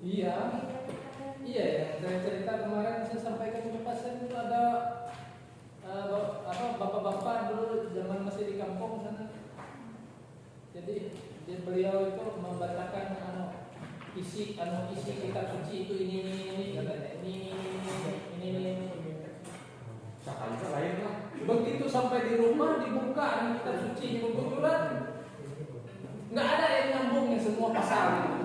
Iya, iya ya. Saya cerita kemarin saya sampaikan ke pasien itu ada bapak-bapak dulu zaman masih di kampung sana. Jadi beliau itu membacakan isi kitab suci itu ini katanya ini. Cakapnya lain lah. Begitu sampai di rumah dibuka kitab suci kebetulan nggak ada yang nyambungnya semua pasal.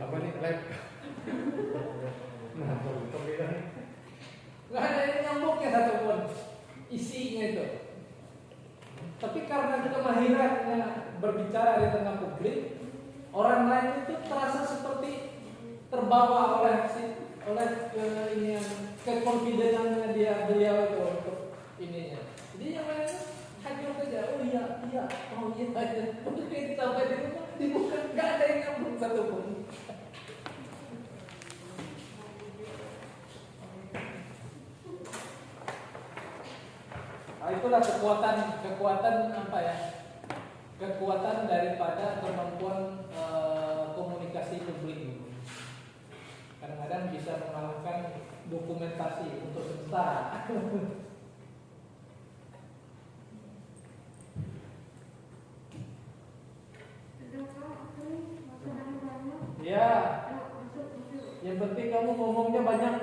Apa nih lab? Nah, Nggak ada yang nyambungnya satupun isinya itu. Tapi karena kemahirannya berbicara di tengah publik, orang lain itu terasa seperti terbawa oleh kekonfidenannya beliau itu untuk ininya. Jadi yang lain hanya saja, oh iya aja. Untuk kita sampai di rumah dibuka, nggak ada yang nyambung satupun. Itulah kekuatan apa ya? Kekuatan daripada kemampuan komunikasi publik. Kadang-kadang bisa mengalahkan dokumentasi untuk sementara. Ya, yang penting kamu ngomongnya banyak.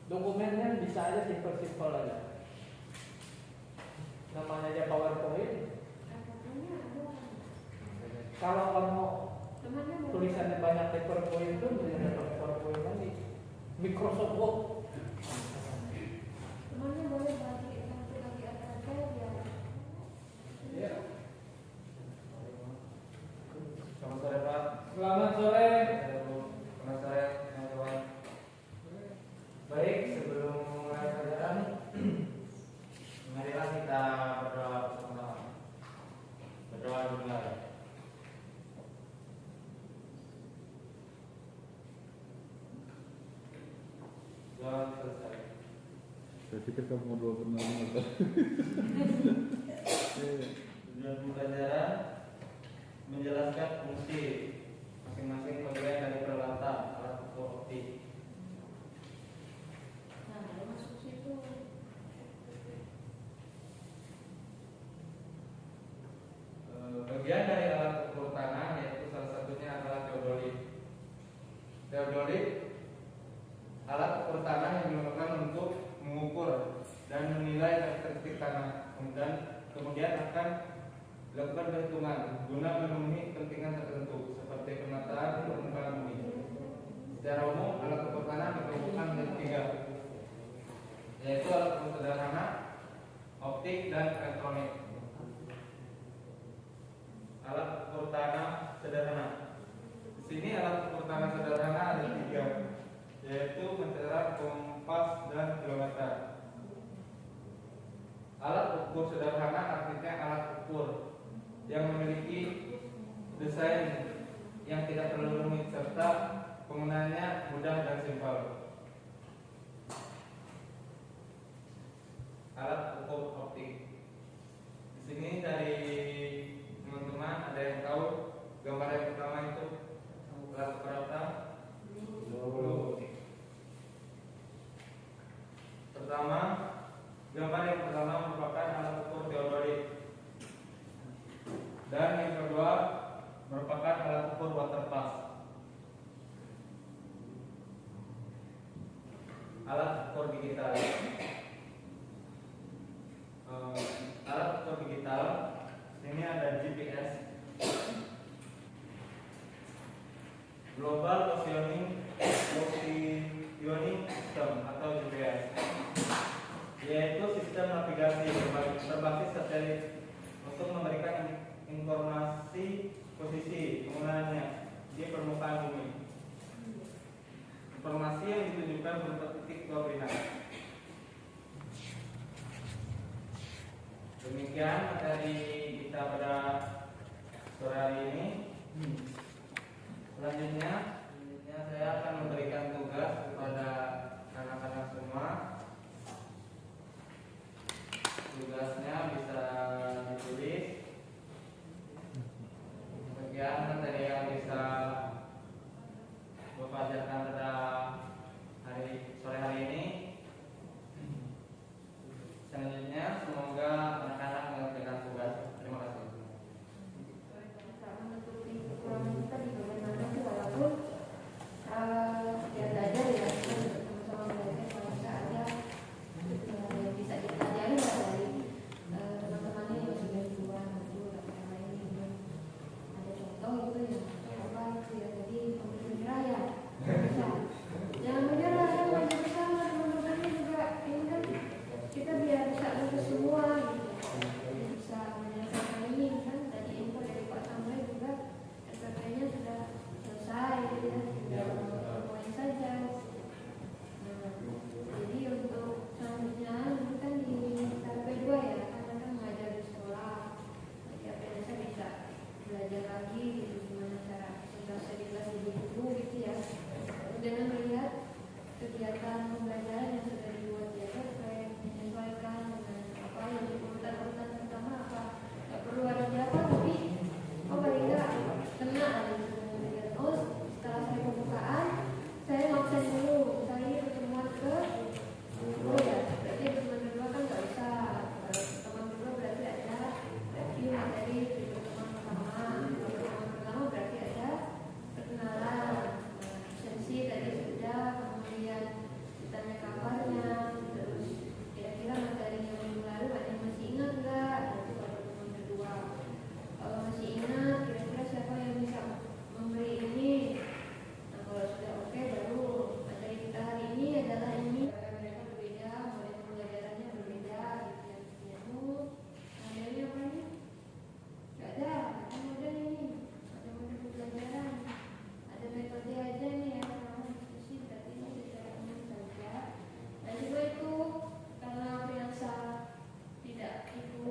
Dokumennya bisa aja simpel-simpel aja. Namanya aja PowerPoint. Kalau kamu tulisannya banyak di PowerPoint itu bisa dapat PowerPoint lagi. Microsoft Word. Ya. Selamat sore Pak. Selamat sore. Selamat sore teman-teman. Baik, sebelum mulai pelajaran, marilah kita berdoa bersama-sama. Berdoa dimulai. Doa selesai. Saya pikir kamu mau doa benar-benar. Tujuan pembelajaran menjelaskan fungsi masing-masing bagian dari peralatan alat ukur optik. Bagian dari alat ukur tanah yaitu salah satunya adalah teodolit. Teodolit alat ukur tanah yang digunakan untuk mengukur dan menilai karakteristik tanah, kemudian akan dilakukan perhitungan guna memenuhi kepentingan tertentu seperti penataan permukaan bumi. Secara umum alat ukur tanah dikelompokkan menjadi 3, yaitu alat ukur sederhana, optik, dan elektronik. Alat ukur tanah sederhana. Di sini alat ukur tanah sederhana ada 3, yaitu meteran, kompas, dan kilometer. Alat ukur sederhana artinya alat ukur yang memiliki desain yang tidak terlalu rumit serta penggunaannya mudah dan simpel. Alat ukur optik. Di sini dari teman-teman ada yang tahu gambar yang pertama itu alat ukur apa? Gambar yang pertama merupakan alat ukur teodolit, dan yang kedua merupakan alat ukur waterpass. Alat ukur digital. Alat ukur digital ini ada GPS, Global Positioning System atau GPS, yaitu sistem navigasi berbasis satelit untuk memberikan informasi posisi penggunaannya di permukaan bumi. Informasi yang ditunjukkan berupa titik koordinat. Demikian materi kita pada sore hari ini. Selanjutnya saya akan memberikan tugas kepada anak-anak semua. Tugasnya bisa ditulis. Bagian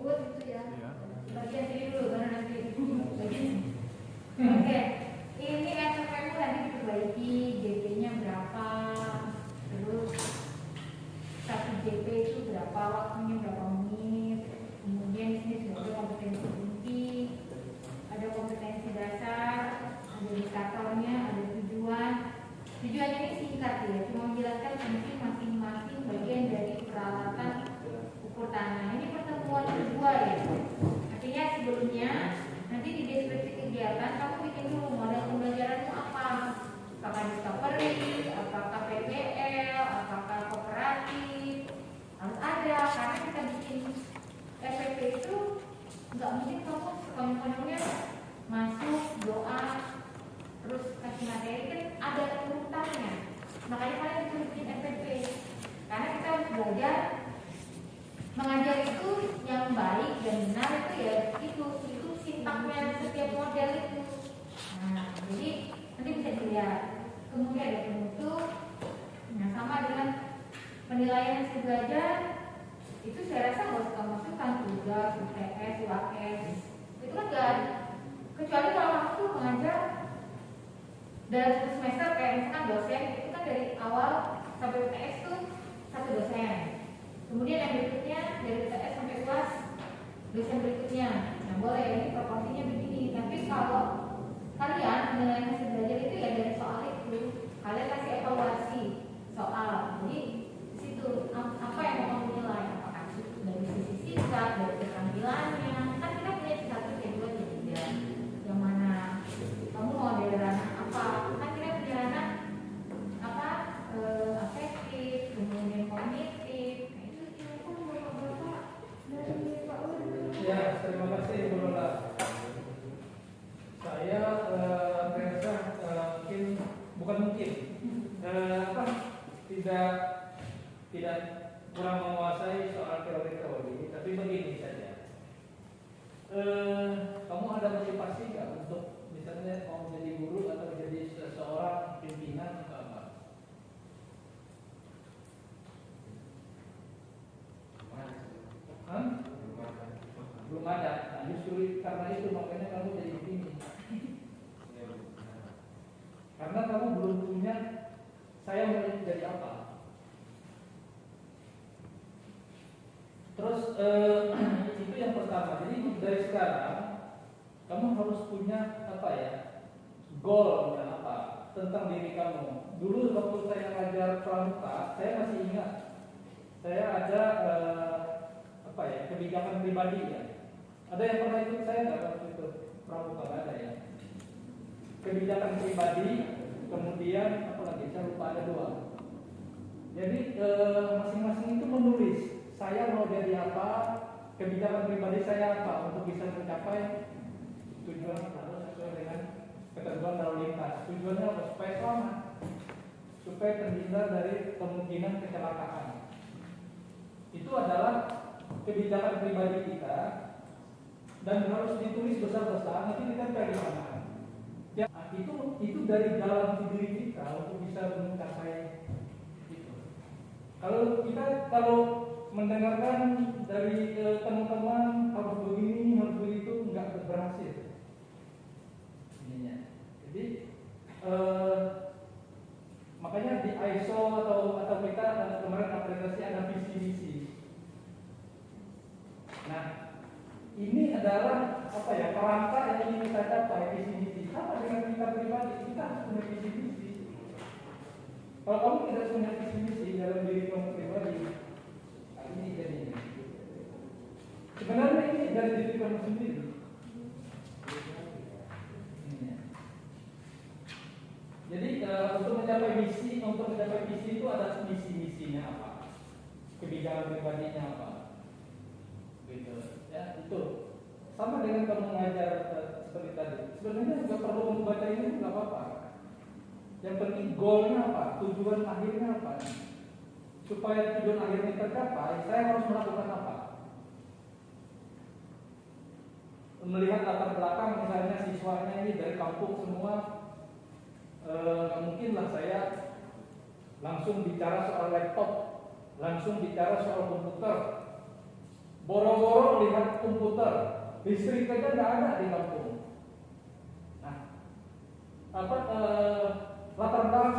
disebut itu ya. Iya. Bagian sini dulu karena nanti bagian. Oke, ini SPM tadi diperbaiki, JP-nya berapa, terus 1 JP itu berapa, waktunya berapa menit, kemudian di sini sudah ada kompetensi inti, ada kompetensi dasar, ada indikatornya, ada tujuan. Tujuannya ini singkat ya, cuma menjelaskan fungsi masing-masing bagian dari peralatan ukur tanah. Ini pertemuan kedua ya. Artinya sebelumnya nanti di deskripsi kegiatan kamu bikin dulu model pembelajaranmu apa. Apakah discovery, apakah PPL, apakah kooperatif, harus ada karena kita bikin SPP itu nggak mungkin kamu sekonyol-konyolnya masuk doa terus kasih materi, kan ada urutannya. Makanya kalian disuruh bikin SPP karena kita harus belajar mengajar itu yang baik dan benar itu ya itu sintaknya setiap model itu. Nah, jadi nanti bisa dilihat. Kemudian ada penutup. Nah, sama dengan penilaian hasil belajar itu saya rasa nggak usah masukkan tugas, UTS, UAS. Itu kan gak, kecuali kalau aku mengajar dalam satu semester kayak misalkan dosen itu kan dari awal sampai UTS itu satu dosen. Kemudian yang berikutnya dari UTS sampai UAS dosen berikutnya. Nah boleh ini proporsinya begini. Tapi kalau kalian penilaian hasil belajar itu ya dari soal itu kalian kasih evaluasi soal. Jadi di situ apa yang mau kamu nilai? Apakah dari sisi singkat, dari keterampilannya? Kan kita punya C1, C2, C3. Yang mana kamu mau dari ranah apa? Kan kita punya ranah apa? Afektif, kemudian kognitif. Ya, terima kasih Bu Lola. Saya merasa tidak kurang menguasai soal teori, tapi begini saja. Kamu ada motivasi nggak untuk misalnya mau jadi guru atau jadi seseorang pimpinan atau apa? Belum ada. Nah, justru karena itu makanya kamu jadi begini. Karena kamu belum punya saya mau jadi apa. Terus itu yang pertama. Jadi dari sekarang kamu harus punya apa ya, goal dan apa tentang diri kamu. Dulu waktu saya ngajar pramuka, saya masih ingat saya ada apa ya, kebijakan pribadi ya. Ada yang pernah ikut saya nggak waktu itu pramuka? Nggak ada ya. Kebijakan pribadi, kemudian apa lagi? Saya lupa, ada 2. Jadi masing-masing itu menulis saya mau jadi apa, kebijakan pribadi saya apa untuk bisa mencapai tujuan harus sesuai dengan ketentuan lalu lintas. Tujuannya apa? Supaya selamat, supaya terhindar dari kemungkinan kecelakaan. Itu adalah kebijakan pribadi kita dan harus ditulis besar-besar, nanti ditempel di mana. Ya, itu dari dalam diri kita untuk bisa mencapai itu. Kalau mendengarkan dari teman-teman harus begini, harus begitu, nggak berhasil. Ininya. Jadi makanya di ISO atau kita kemarin aplikasi ada visi misi. Nah, ini adalah apa ya, kerangka yang ingin kita capai, visi misi. Sama dengan kita pribadi, kita harus punya visi misi. Kalau kamu tidak punya visi misi dalam diri kamu pribadi, ini jadinya. Sebenarnya ini dari diri kamu sendiri. Jadi untuk mencapai visi itu ada misinya apa, kebijakan pribadinya apa, gitu. Ya itu sama dengan kamu mengajar seperti tadi. Sebenarnya juga perlu membaca ini nggak apa-apa. Yang penting goalnya apa, tujuan akhirnya apa. Supaya tujuan akhirnya tercapai, saya harus melakukan apa? Melihat latar belakang misalnya siswanya ini dari kampung semua, nggak mungkin lah saya langsung bicara soal laptop, langsung bicara soal komputer. Boro-boro lihat komputer, listrik aja nggak ada di kampung. Nah, latar belakang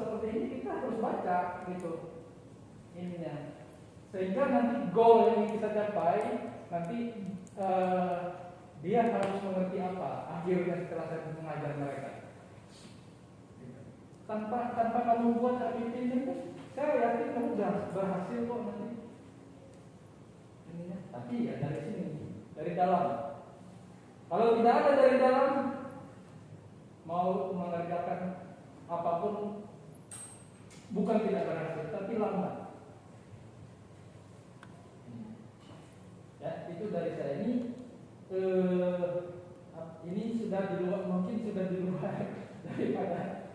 seperti ini kita harus baca gitu ininya, sehingga nanti goal yang kita capai nanti dia harus mengerti apa akhirnya setelah saya mengajar mereka. Tanpa kamu buat aktivitas itu, saya yakin kamu berhasil kok nanti. Ininya, tapi ya dari sini, dari dalam. Kalau tidak ada dari dalam, mau mengerjakan apapun bukan tidak berhasil, tapi lambat. Ya, itu dari saya ini sudah di luar, mungkin sudah di luar daripada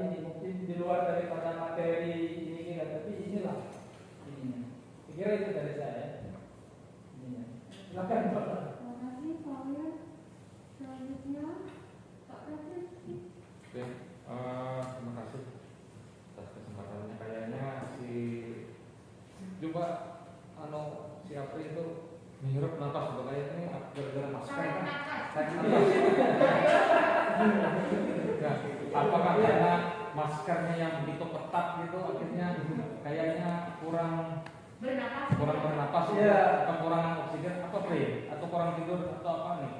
ini, mungkin di luar daripada materi ini kita, tapi inilah ininya. Saya kira itu dari saya. Ininya. Silakan Pak. Terima kasih Pak Wil. Selanjutnya Pak Presiden. Oke, terima kasih atas kesempatannya. Kayaknya coba si Apri itu menghirup nafas untuk kayaknya gara-gara masker kan? Nah, apakah karena maskernya yang begitu ketat gitu akhirnya kayaknya kurang bernapas ya, atau kurang oksigen apa Pri? Atau kurang tidur atau apa nih?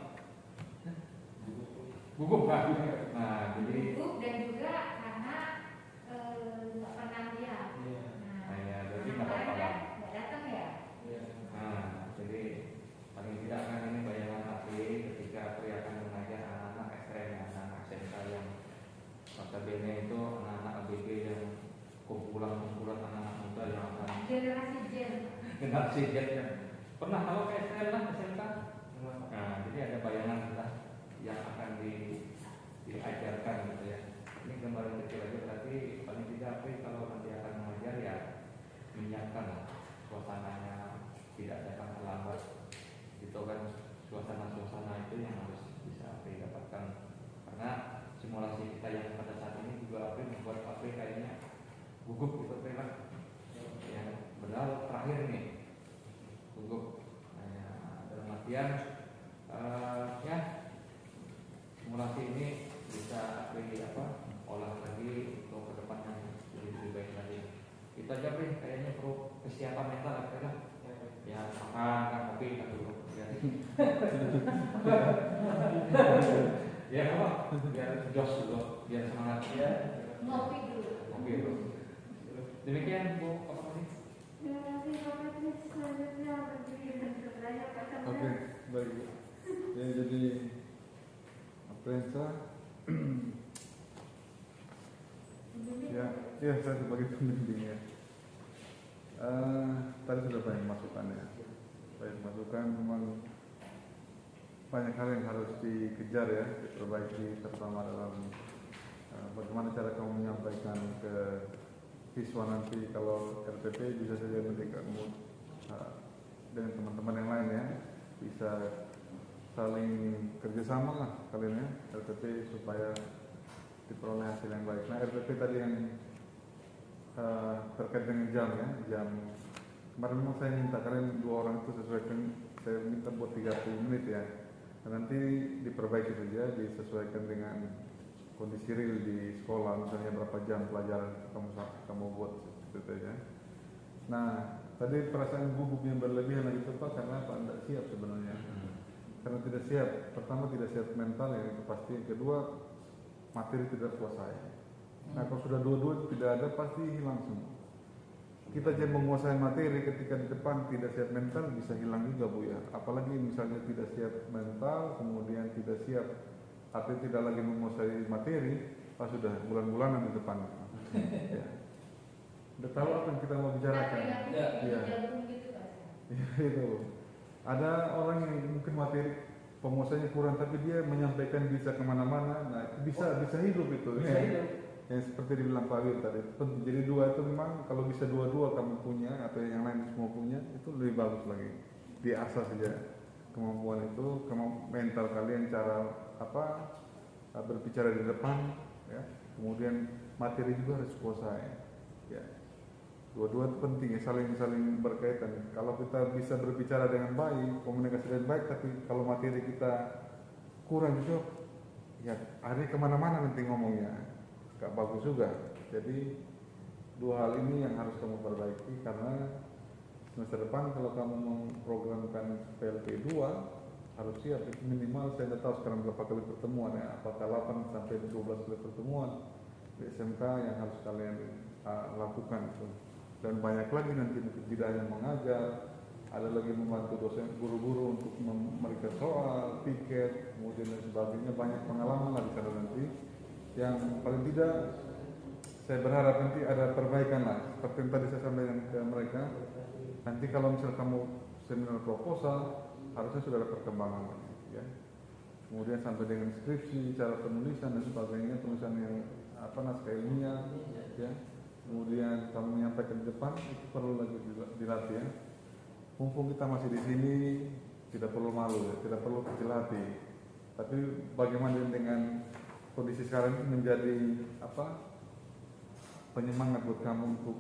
Gugup kan? Nah, jadi Gugup dan juga karena nggak pernah lihat. nah ya, jadi nggak kemarin apa-apa. kan nggak datang ya. Nah, jadi paling tidak kan ini bayangan Apri ketika Apri akan mengajar anak-anak STM, anak-anak SMK yang notabene itu anak-anak ABG yang kumpulan anak-anak muda yang akan generasi Z ya. Pernah kalau ke STM lah, SMK? Nah, jadi ada bayangan kita yang akan diajarkan gitu ya. Ini gambaran kecil aja, berarti paling tidak Apri kalau nanti akan mengajar ya menyiapkan suasananya, tidak datang terlambat. Itu kan suasana itu yang harus bisa Apri dapatkan, karena simulasi kita yang pada saat ini juga Apri membuat Apri kayaknya gugup gitu Apri lah. Yang benar terakhir nih gugup. Nah, dalam artian ya simulasi ini bisa Apri olah lagi untuk kedepannya lebih baik lagi. Itu aja Apri, kayaknya perlu kesiapan mental Apri lah. Ya makan kopi kan dulu ya apa biar jos dulu, biar semangat ya. Ngopi dulu. Demikian Bu, apa tadi? Terima kasih Pak Presiden. Selanjutnya berdiri dan bertanya Pak Oke, Sabda. baik Bu. Ya, jadi Prensa ya saya sebagai pembimbing ya. Tadi sudah banyak masukannya. Banyak masukan, memang banyak hal yang harus dikejar ya, diperbaiki, terutama dalam bagaimana cara kamu menyampaikan ke siswa nanti. Kalau LPP bisa saja nanti kamu dengan teman-teman yang lain ya bisa saling kerjasama lah kalian ya LPP supaya diperoleh hasil yang baik. Nah LPP tadi yang terkait dengan jam ya, jam kemarin memang saya minta kalian 2 orang itu sesuaikan, saya minta buat 30 menit ya. Nah, nanti diperbaiki saja, disesuaikan dengan kondisi real di sekolah, misalnya berapa jam pelajaran kamu buat seperti itu ya. Nah tadi perasaan gugup yang berlebihan lagi itu Pak karena Pak tidak siap sebenarnya. Karena tidak siap, pertama tidak siap mental yang itu pasti, kedua materi tidak kuasai. Nah kalau sudah dua-dua tidak ada pasti hilang semua. Kita jangan menguasai materi ketika di depan tidak siap mental bisa hilang juga Bu ya. Apalagi misalnya tidak siap mental kemudian tidak siap atau tidak lagi menguasai materi, pas sudah bulan-bulanan di depan. Ya. Udah tahu apa yang kita mau bicarakan? Ya. Itu. Ada orang yang mungkin materi penguasanya kurang tapi dia menyampaikan bisa kemana-mana. Nah bisa hidup itu. Bisa hidup. Yang seperti dibilang Pak Wir tadi. Jadi 2 itu memang kalau bisa 2-2 kamu punya atau yang lain semua punya itu lebih bagus lagi. Diasah saja kemampuan itu, mental kalian cara berbicara di depan, ya. Kemudian materi juga harus kuasai. Ya. Dua-dua itu penting ya, saling berkaitan. Kalau kita bisa berbicara dengan baik, komunikasi dengan baik, tapi kalau materi kita kurang juga, ya hari kemana-mana nanti ngomongnya, gak bagus juga. Jadi dua hal ini yang harus kamu perbaiki, karena semester depan kalau kamu memprogramkan PLP 2 harus siap. Itu minimal, saya tidak tahu sekarang berapa kali pertemuan ya, apakah 8 sampai 12 kali pertemuan di SMK yang harus kalian lakukan itu. Dan banyak lagi nanti tidak hanya mengajar, ada lagi membantu dosen guru-guru untuk memberikan soal, tiket, kemudian dan sebagainya. Banyak pengalaman lah di sana nanti, yang paling tidak saya berharap nanti ada perbaikan lah, seperti yang tadi saya sampaikan ke mereka. Nanti kalau misal kamu seminar proposal, harusnya sudah ada perkembangan ya. Kemudian sampai dengan skripsi, cara penulisan dan sebagainya, tulisan yang naskah ilmiah ya. Kemudian kamu menyampaikan di depan, itu perlu lagi dilatih ya. Mumpung kita masih di sini, tidak perlu malu ya, tidak perlu kecil hati. Tapi bagaimana dengan kondisi sekarang ini menjadi penyemangat buat kamu untuk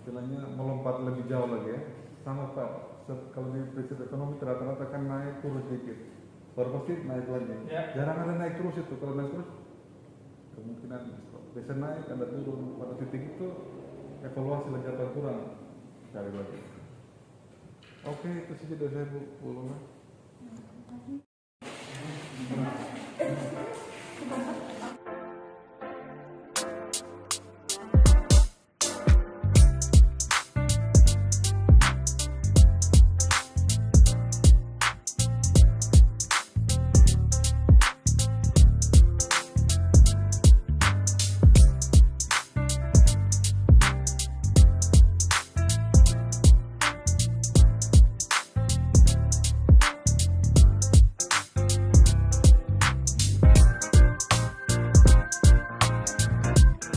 istilahnya melompat lebih jauh lagi ya. Sama Pak, kalau di prinsip ekonomi rata-rata kan naik turun sedikit, baru pasti naik lagi ya. Jarang ada naik terus itu. Kalau naik terus kemungkinan bisa naik, ada turun. Pada titik itu evaluasi lagi apa kurang, cari lagi. Oke, itu saja dari saya Bu Luna.